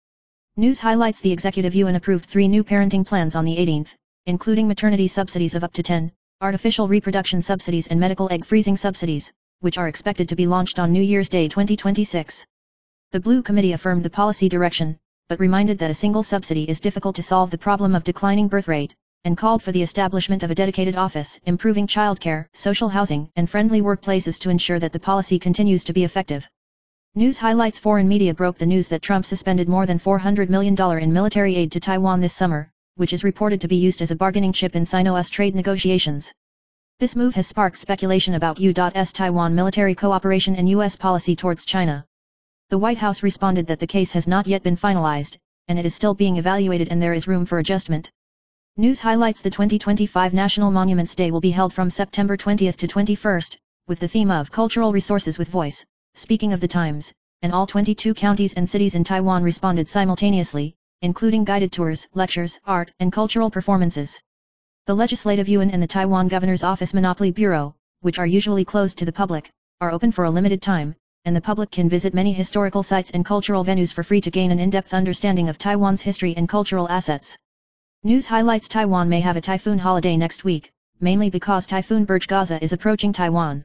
News highlights: the Executive Yuan approved 3 new parenting plans on the 18th, including maternity subsidies of up to 10, artificial reproduction subsidies and medical egg freezing subsidies, which are expected to be launched on New Year's Day 2026. The Blue Committee affirmed the policy direction, but reminded that a single subsidy is difficult to solve the problem of declining birth rate, and called for the establishment of a dedicated office improving childcare, social housing, and friendly workplaces to ensure that the policy continues to be effective. News highlights: foreign media broke the news that Trump suspended more than $400 million in military aid to Taiwan this summer, which is reported to be used as a bargaining chip in Sino-US trade negotiations. This move has sparked speculation about U.S. Taiwan military cooperation and U.S. policy towards China. The White House responded that the case has not yet been finalized, and it is still being evaluated and there is room for adjustment. News highlights: the 2025 National Monuments Day will be held from September 20th to 21st, with the theme of Cultural Resources with Voice, Speaking of the Times, and all 22 counties and cities in Taiwan responded simultaneously, including guided tours, lectures, art, and cultural performances. The Legislative Yuan and the Taiwan Governor's Office Monopoly Bureau, which are usually closed to the public, are open for a limited time, and the public can visit many historical sites and cultural venues for free to gain an in-depth understanding of Taiwan's history and cultural assets. News highlights: Taiwan may have a typhoon holiday next week, mainly because Typhoon Burj Gaza is approaching Taiwan.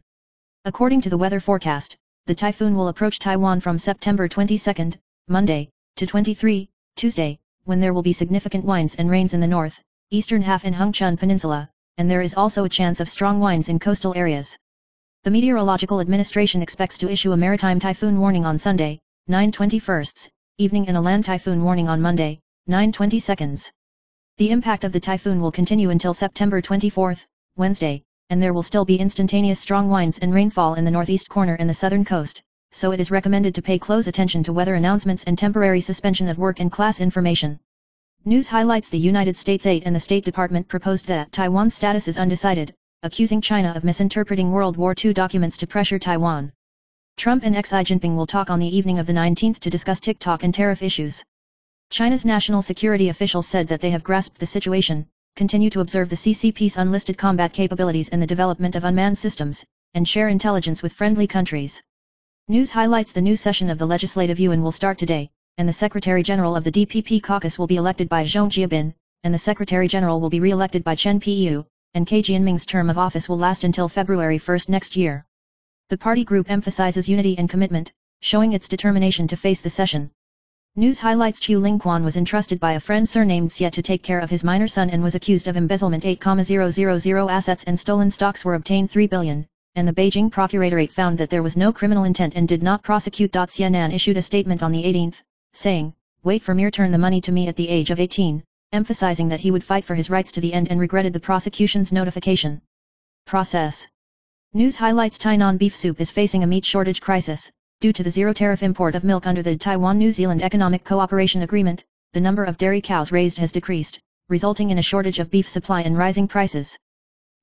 According to the weather forecast, the typhoon will approach Taiwan from September 22, Monday, to 23, Tuesday, when there will be significant winds and rains in the north, eastern half and Hengchun Peninsula, and there is also a chance of strong winds in coastal areas. The Meteorological Administration expects to issue a maritime typhoon warning on Sunday, 9/21, evening and a land typhoon warning on Monday, 9/22. The impact of the typhoon will continue until September 24, Wednesday, and there will still be instantaneous strong winds and rainfall in the northeast corner and the southern coast, so it is recommended to pay close attention to weather announcements and temporary suspension of work and class information. News highlights: the United States aide and the State Department proposed that Taiwan's status is undecided, accusing China of misinterpreting World War II documents to pressure Taiwan. Trump and Xi Jinping will talk on the evening of the 19th to discuss TikTok and tariff issues. China's national security officials said that they have grasped the situation, continue to observe the CCP's unlisted combat capabilities and the development of unmanned systems, and share intelligence with friendly countries. News highlights: the new session of the Legislative Yuan will start today, and the Secretary General of the DPP caucus will be elected by Zhong Jiabin, and the Secretary General will be re-elected by Chen Piyu, and Ke Jianming's term of office will last until February 1 next year. The party group emphasizes unity and commitment, showing its determination to face the session. News highlights: Chu Lingquan was entrusted by a friend surnamed Xie to take care of his minor son and was accused of embezzlement. 8,000 assets and stolen stocks were obtained 3 billion, and the Beijing Procuratorate found that there was no criminal intent and did not prosecute. Xie Nan issued a statement on the 18th, saying, "Wait for me, return the money to me at the age of 18, emphasizing that he would fight for his rights to the end and regretted the prosecution's notification process. News highlights: Tainan beef soup is facing a meat shortage crisis. Due to the zero-tariff import of milk under the Taiwan-New Zealand Economic Cooperation Agreement, the number of dairy cows raised has decreased, resulting in a shortage of beef supply and rising prices.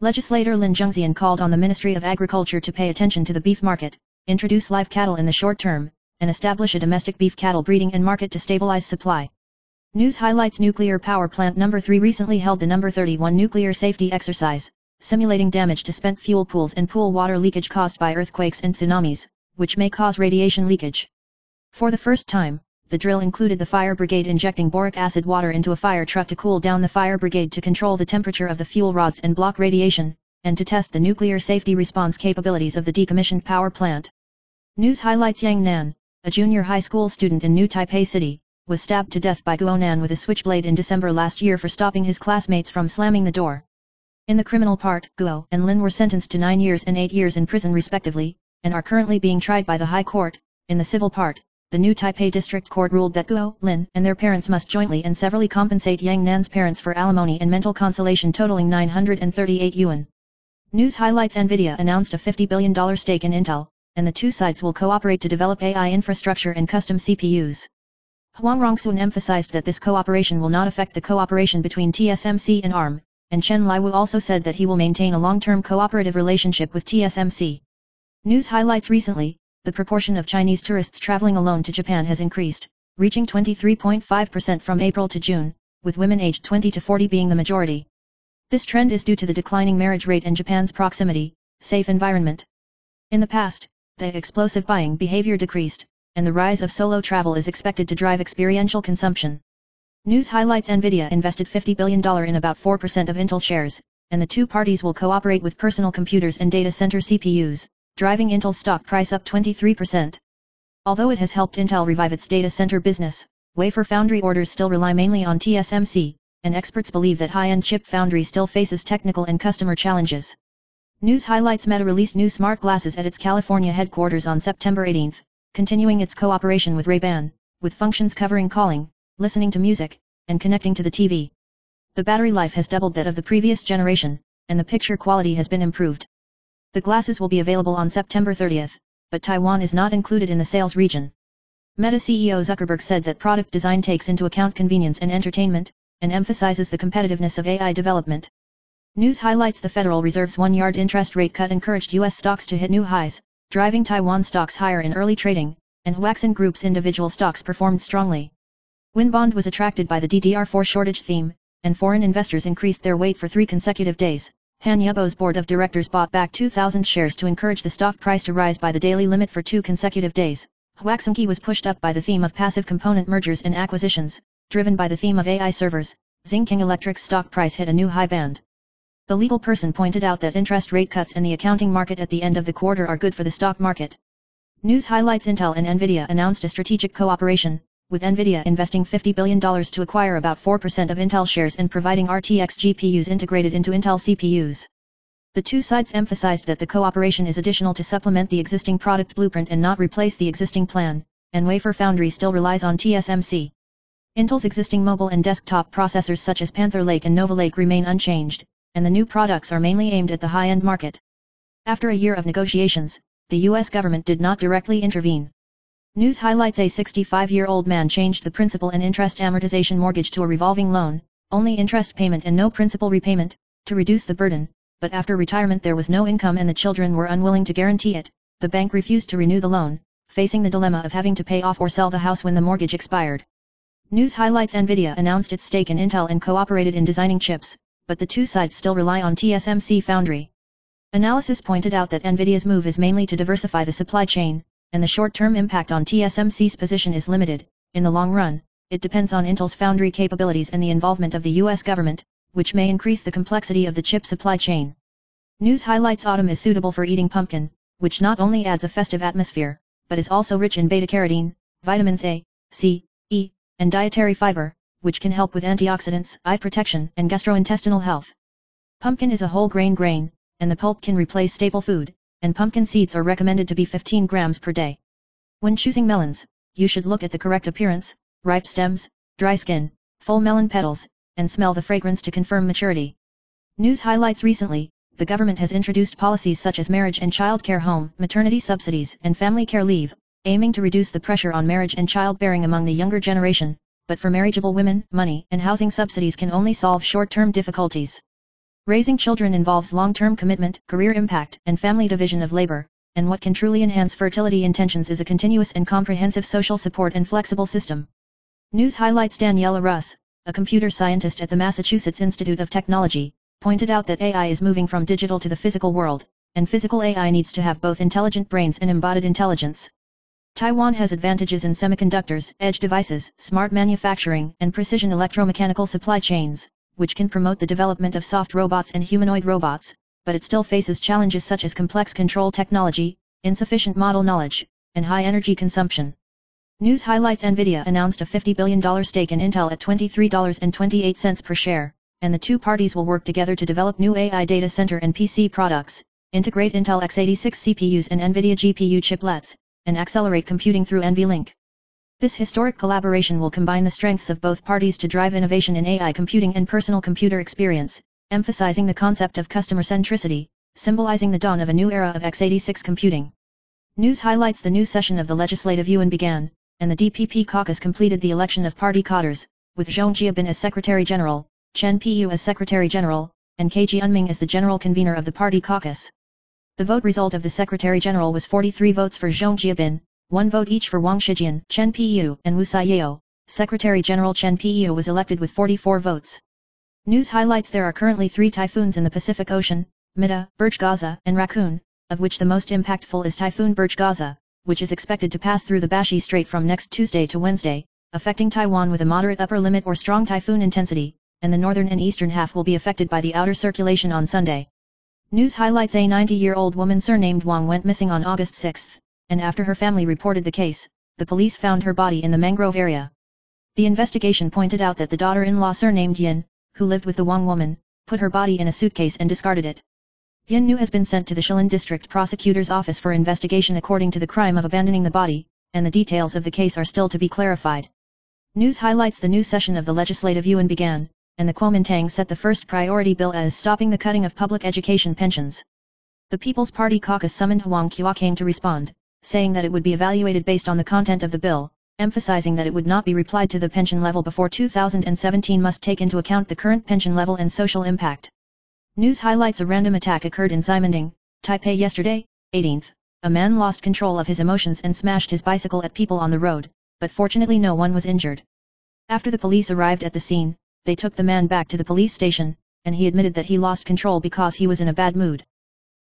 Legislator Lin Zhongxian called on the Ministry of Agriculture to pay attention to the beef market, introduce live cattle in the short term, and establish a domestic beef cattle breeding and market to stabilize supply. News highlights: Nuclear Power Plant No. 3 recently held the No. 31 nuclear safety exercise, simulating damage to spent fuel pools and pool water leakage caused by earthquakes and tsunamis, which may cause radiation leakage. For the first time, the drill included the fire brigade injecting boric acid water into a fire truck to cool down the fire brigade to control the temperature of the fuel rods and block radiation, and to test the nuclear safety response capabilities of the decommissioned power plant. News highlights: Yang Nan, a junior high school student in New Taipei City, was stabbed to death by Guo Nan with a switchblade in December last year for stopping his classmates from slamming the door. In the criminal part, Guo and Lin were sentenced to 9 years and 8 years in prison respectively, and are currently being tried by the High Court. In the civil part, the New Taipei District Court ruled that Guo, Lin, and their parents must jointly and severally compensate Yang Nan's parents for alimony and mental consolation totaling 938 yuan. News highlights: Nvidia announced a $50 billion stake in Intel, and the two sides will cooperate to develop AI infrastructure and custom CPUs. Huang Rongsun emphasized that this cooperation will not affect the cooperation between TSMC and ARM, and Chen Liwu also said that he will maintain a long-term cooperative relationship with TSMC. News highlights: recently, the proportion of Chinese tourists traveling alone to Japan has increased, reaching 23.5% from April to June, with women aged 20 to 40 being the majority. This trend is due to the declining marriage rate and Japan's proximity, safe environment. In the past, the explosive buying behavior decreased, and the rise of solo travel is expected to drive experiential consumption. News highlights: Nvidia invested $50 billion in about 4% of Intel shares, and the two parties will cooperate with personal computers and data center CPUs, driving Intel's stock price up 23%. Although it has helped Intel revive its data center business, wafer foundry orders still rely mainly on TSMC, and experts believe that high-end chip foundry still faces technical and customer challenges. News highlights: Meta released new smart glasses at its California headquarters on September 18, continuing its cooperation with Ray-Ban, with functions covering calling, listening to music, and connecting to the TV. The battery life has doubled that of the previous generation, and the picture quality has been improved. The glasses will be available on September 30, but Taiwan is not included in the sales region. Meta CEO Zuckerberg said that product design takes into account convenience and entertainment, and emphasizes the competitiveness of AI development. News highlights: the Federal Reserve's one-yard interest rate cut encouraged U.S. stocks to hit new highs, driving Taiwan stocks higher in early trading, and Huaxin Group's individual stocks performed strongly. Winbond was attracted by the DDR4 shortage theme, and foreign investors increased their weight for 3 consecutive days. Han Yubo's board of directors bought back 2,000 shares to encourage the stock price to rise by the daily limit for 2 consecutive days. Huaxinqi was pushed up by the theme of passive component mergers and acquisitions, driven by the theme of AI servers. Xingqing Electric's stock price hit a new high band. The legal person pointed out that interest rate cuts and the accounting market at the end of the quarter are good for the stock market. News highlights: Intel and Nvidia announced a strategic cooperation, with Nvidia investing $50 billion to acquire about 4% of Intel shares and providing RTX GPUs integrated into Intel CPUs. The two sides emphasized that the cooperation is additional to supplement the existing product blueprint and not replace the existing plan, and wafer foundry still relies on TSMC. Intel's existing mobile and desktop processors such as Panther Lake and Nova Lake remain unchanged, and the new products are mainly aimed at the high-end market. After a year of negotiations, the U.S. government did not directly intervene. News highlights: a 65-year-old man changed the principal and interest amortization mortgage to a revolving loan, only interest payment and no principal repayment, to reduce the burden, but after retirement there was no income and the children were unwilling to guarantee it. The bank refused to renew the loan, facing the dilemma of having to pay off or sell the house when the mortgage expired. News highlights: Nvidia announced its stake in Intel and cooperated in designing chips, but the two sides still rely on TSMC foundry. Analysis pointed out that Nvidia's move is mainly to diversify the supply chain, and the short-term impact on TSMC's position is limited. In the long run, it depends on Intel's foundry capabilities and the involvement of the U.S. government, which may increase the complexity of the chip supply chain. News highlights: autumn is suitable for eating pumpkin, which not only adds a festive atmosphere, but is also rich in beta-carotene, vitamins A, C, E, and dietary fiber, which can help with antioxidants, eye protection, and gastrointestinal health. Pumpkin is a whole grain, and the pulp can replace staple food, and pumpkin seeds are recommended to be 15 grams per day. When choosing melons, you should look at the correct appearance, ripe stems, dry skin, full melon petals, and smell the fragrance to confirm maturity. News highlights: recently, the government has introduced policies such as marriage and child care home, maternity subsidies, and family care leave, aiming to reduce the pressure on marriage and childbearing among the younger generation, but for marriageable women, money and housing subsidies can only solve short-term difficulties. Raising children involves long-term commitment, career impact, and family division of labor, and what can truly enhance fertility intentions is a continuous and comprehensive social support and flexible system. News highlights: Daniela Russ, a computer scientist at the Massachusetts Institute of Technology, pointed out that AI is moving from digital to the physical world, and physical AI needs to have both intelligent brains and embodied intelligence. Taiwan has advantages in semiconductors, edge devices, smart manufacturing, and precision electromechanical supply chains, which can promote the development of soft robots and humanoid robots, but it still faces challenges such as complex control technology, insufficient model knowledge, and high energy consumption. News highlights: Nvidia announced a $50 billion stake in Intel at $23.28 per share, and the two parties will work together to develop new AI data center and PC products, integrate Intel x86 CPUs and Nvidia GPU chiplets, and accelerate computing through NVLink. This historic collaboration will combine the strengths of both parties to drive innovation in AI computing and personal computer experience, emphasizing the concept of customer centricity, symbolizing the dawn of a new era of x86 computing. News highlights: the new session of the Legislative Yuan began, and the DPP caucus completed the election of party cadres, with Zhong Jiabin as Secretary General, Chen Piyu as Secretary General, and Ke Jianming as the General Convener of the party caucus. The vote result of the Secretary General was 43 votes for Zhong Jiabin, 1 vote each for Wang Shijian, Chen Piyu, and Wu Saiyao. Secretary General Chen Piyu was elected with 44 votes. News highlights: there are currently 3 typhoons in the Pacific Ocean, Mita, Burj Gaza, and Raccoon, of which the most impactful is Typhoon Burj Gaza, which is expected to pass through the Bashi Strait from next Tuesday to Wednesday, affecting Taiwan with a moderate upper limit or strong typhoon intensity, and the northern and eastern half will be affected by the outer circulation on Sunday. News highlights: a 90-year-old woman surnamed Wang went missing on August 6, and after her family reported the case, the police found her body in the mangrove area. The investigation pointed out that the daughter-in-law surnamed Yin, who lived with the Wang woman, put her body in a suitcase and discarded it. Yin Nu has been sent to the Shilin District Prosecutor's Office for investigation according to the crime of abandoning the body, and the details of the case are still to be clarified. News highlights: the new session of the Legislative Yuan began, and the Kuomintang set the first priority bill as stopping the cutting of public education pensions. The People's Party caucus summoned Huang Qiuqing to respond, saying that it would be evaluated based on the content of the bill, emphasizing that it would not be replied to the pension level before 2017 must take into account the current pension level and social impact. News highlights: a random attack occurred in Ximanding, Taipei yesterday, 18th. A man lost control of his emotions and smashed his bicycle at people on the road, but fortunately no one was injured. After the police arrived at the scene, they took the man back to the police station, and he admitted that he lost control because he was in a bad mood.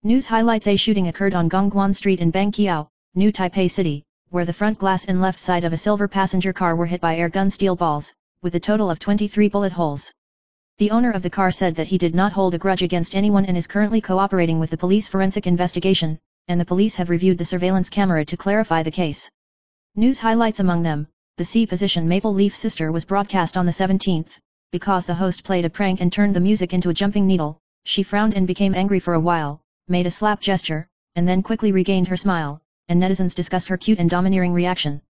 News highlights: a shooting occurred on Gongguan Street in Bangqiao, New Taipei City, where the front glass and left side of a silver passenger car were hit by air gun steel balls, with a total of 23 bullet holes. The owner of the car said that he did not hold a grudge against anyone and is currently cooperating with the police forensic investigation, and the police have reviewed the surveillance camera to clarify the case. News highlights: among them, the C-position Maple Leaf Sister was broadcast on the 17th, because the host played a prank and turned the music into a jumping needle. She frowned and became angry for a while, made a slap gesture, and then quickly regained her smile, and netizens discussed her cute and domineering reaction.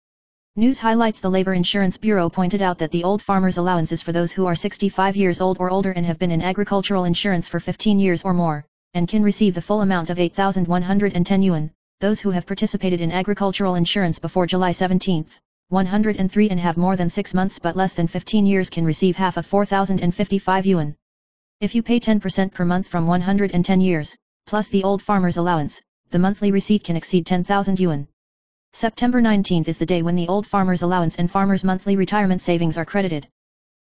News highlights: the Labor Insurance Bureau pointed out that the old farmers' allowance is for those who are 65 years old or older and have been in agricultural insurance for 15 years or more, and can receive the full amount of 8,110 yuan. Those who have participated in agricultural insurance before July 17, 103 and have more than 6 months but less than 15 years can receive half of 4,055 yuan. If you pay 10% per month from 110 years, plus the old farmer's allowance, the monthly receipt can exceed 10,000 yuan. September 19 is the day when the old farmer's allowance and farmer's monthly retirement savings are credited.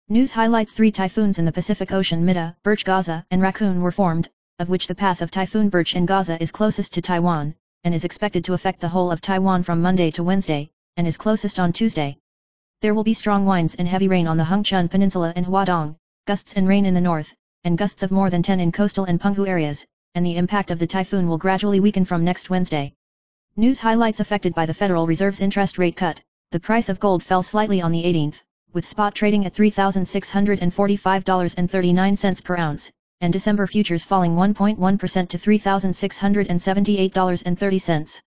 News highlights: 3 typhoons in the Pacific Ocean, Mita, Burj Gaza, and Raccoon were formed, of which the path of Typhoon Burj in Gaza is closest to Taiwan, and is expected to affect the whole of Taiwan from Monday to Wednesday, and is closest on Tuesday. There will be strong winds and heavy rain on the Hengchun Peninsula and Huadong, gusts and rain in the north, and gusts of more than 10 in coastal and Penghu areas, and the impact of the typhoon will gradually weaken from next Wednesday. News highlights: affected by the Federal Reserve's interest rate cut, the price of gold fell slightly on the 18th, with spot trading at $3,645.39 per ounce, and December futures falling 1.1% to $3,678.30.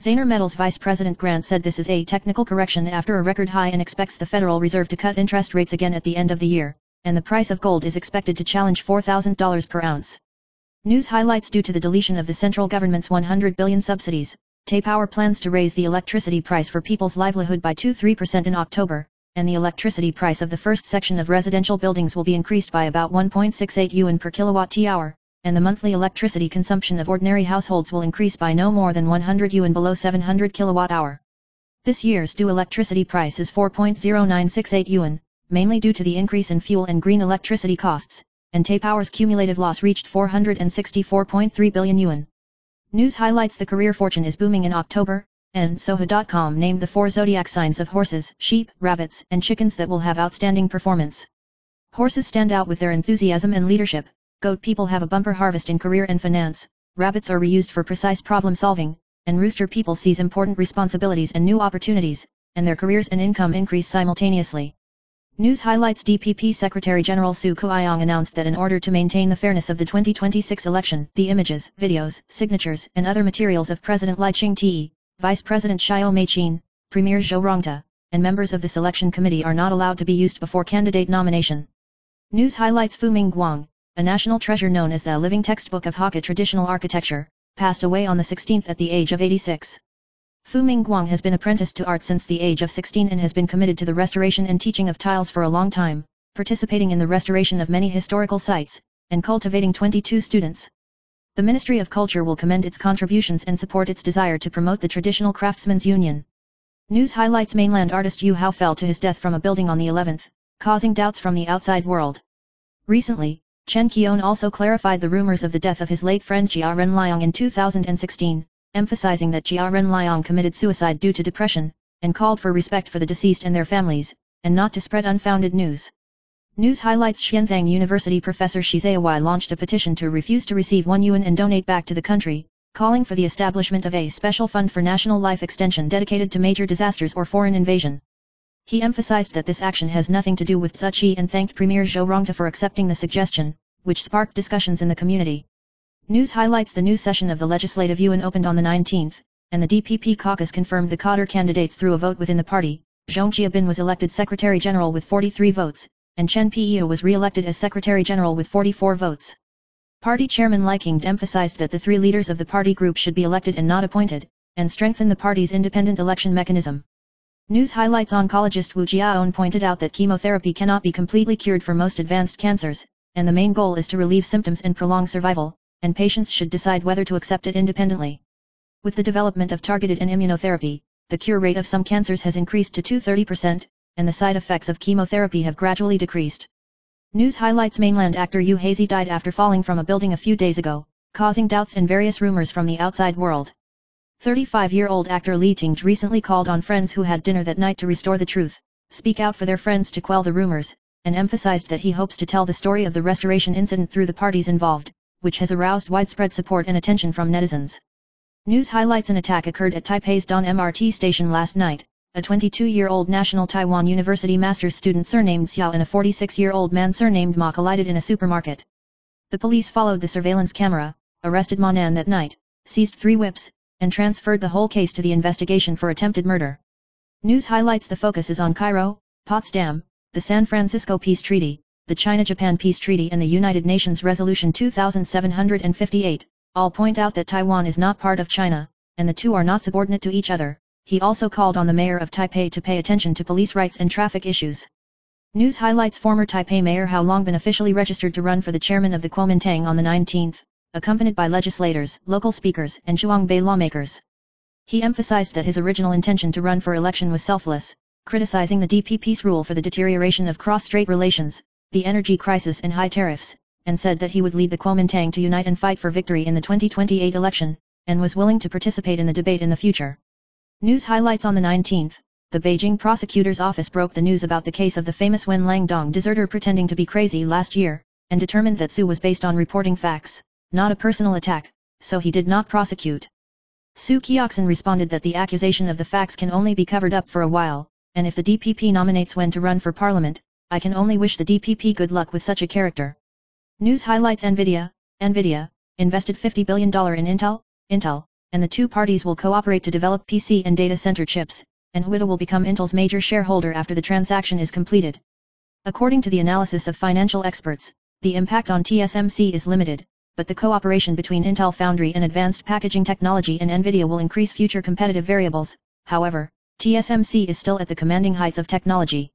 Zaner Metals Vice President Grant said this is a technical correction after a record high and expects the Federal Reserve to cut interest rates again at the end of the year, and the price of gold is expected to challenge $4,000 per ounce. News highlights: due to the deletion of the central government's 100 billion subsidies, Taipower plans to raise the electricity price for people's livelihood by 2-3% in October, and the electricity price of the first section of residential buildings will be increased by about 1.68 yuan per kilowatt-hour, and the monthly electricity consumption of ordinary households will increase by no more than 100 yuan below 700 kilowatt-hour. This year's due electricity price is 4.0968 yuan, mainly due to the increase in fuel and green electricity costs, and Taipower's cumulative loss reached 464.3 billion yuan. News highlights: the career fortune is booming in October, and Soho.com named the 4 zodiac signs of horses, sheep, rabbits, and chickens that will have outstanding performance. Horses stand out with their enthusiasm and leadership, goat people have a bumper harvest in career and finance, rabbits are reused for precise problem solving, and rooster people seize important responsibilities and new opportunities, and their careers and income increase simultaneously. News highlights: DPP Secretary General Su Kuiyang announced that in order to maintain the fairness of the 2026 election, the images, videos, signatures, and other materials of President Lai Ching-te, Vice President Xiao Mei-chin, Premier Zhou Rongta, and members of the selection committee are not allowed to be used before candidate nomination. News highlights: Fu Mingguang, a national treasure known as the living textbook of Hakka traditional architecture, passed away on the 16th at the age of 86. Fu Mingguang has been apprenticed to art since the age of 16 and has been committed to the restoration and teaching of tiles for a long time, participating in the restoration of many historical sites, and cultivating 22 students. The Ministry of Culture will commend its contributions and support its desire to promote the traditional craftsmen's union. News highlights: mainland artist Yu Hao fell to his death from a building on the 11th, causing doubts from the outside world. Recently, Chen Qian also clarified the rumors of the death of his late friend Jia Renliang in 2016, emphasizing that Jia Renliang committed suicide due to depression, and called for respect for the deceased and their families, and not to spread unfounded news. News highlights: Xianzhang University professor Shi Zayawai launched a petition to refuse to receive 1 yuan and donate back to the country, calling for the establishment of a special fund for national life extension dedicated to major disasters or foreign invasion. He emphasized that this action has nothing to do with Tzu Chi and thanked Premier Zhou Rongta for accepting the suggestion, which sparked discussions in the community. News highlights: the new session of the Legislative Yuan opened on the 19th, and the DPP caucus confirmed the cadre candidates through a vote within the party. Zhong Jiabin was elected Secretary General with 43 votes, and Chen Peiyu was re-elected as Secretary General with 44 votes. Party Chairman Li Qingde emphasized that the 3 leaders of the party group should be elected and not appointed, and strengthen the party's independent election mechanism. News highlights: oncologist Wu Jiaon pointed out that chemotherapy cannot be completely cured for most advanced cancers, and the main goal is to relieve symptoms and prolong survival, and patients should decide whether to accept it independently. With the development of targeted and immunotherapy, the cure rate of some cancers has increased to 30%, and the side effects of chemotherapy have gradually decreased. News highlights: mainland actor Yu Hazy died after falling from a building a few days ago, causing doubts and various rumors from the outside world. 35-year-old actor Li Tingzhe recently called on friends who had dinner that night to restore the truth, speak out for their friends to quell the rumors, and emphasized that he hopes to tell the story of the restoration incident through the parties involved, which has aroused widespread support and attention from netizens. News highlights: an attack occurred at Taipei's Dan MRT station last night. A 22-year-old National Taiwan University master's student surnamed Xiao and a 46-year-old man surnamed Ma collided in a supermarket. The police followed the surveillance camera, arrested Ma Nan that night, seized 3 whips, and transferred the whole case to the investigation for attempted murder. News highlights: the focus is on Cairo, Potsdam, the San Francisco Peace Treaty, the China-Japan Peace Treaty and the United Nations Resolution 2758, all point out that Taiwan is not part of China, and the two are not subordinate to each other. He also called on the mayor of Taipei to pay attention to police rights and traffic issues. News highlights: former Taipei Mayor Hao Longbin officially registered to run for the chairman of the Kuomintang on the 19th, accompanied by legislators, local speakers and Zhuangbei lawmakers. He emphasized that his original intention to run for election was selfless, criticizing the DPP's rule for the deterioration of cross-strait relations, the energy crisis and high tariffs, and said that he would lead the Kuomintang to unite and fight for victory in the 2028 election, and was willing to participate in the debate in the future. News highlights: on the 19th, the Beijing prosecutor's office broke the news about the case of the famous Wen Langdong deserter pretending to be crazy last year, and determined that Su was based on reporting facts, not a personal attack, so he did not prosecute. Su Qiaoxin responded that the accusation of the facts can only be covered up for a while, and if the DPP nominates Wen to run for parliament, I can only wish the DPP good luck with such a character. News highlights: Nvidia invested $50 billion in Intel, and the two parties will cooperate to develop PC and data center chips, and Nvidia will become Intel's major shareholder after the transaction is completed. According to the analysis of financial experts, the impact on TSMC is limited, but the cooperation between Intel Foundry and advanced packaging technology and Nvidia will increase future competitive variables. However, TSMC is still at the commanding heights of technology.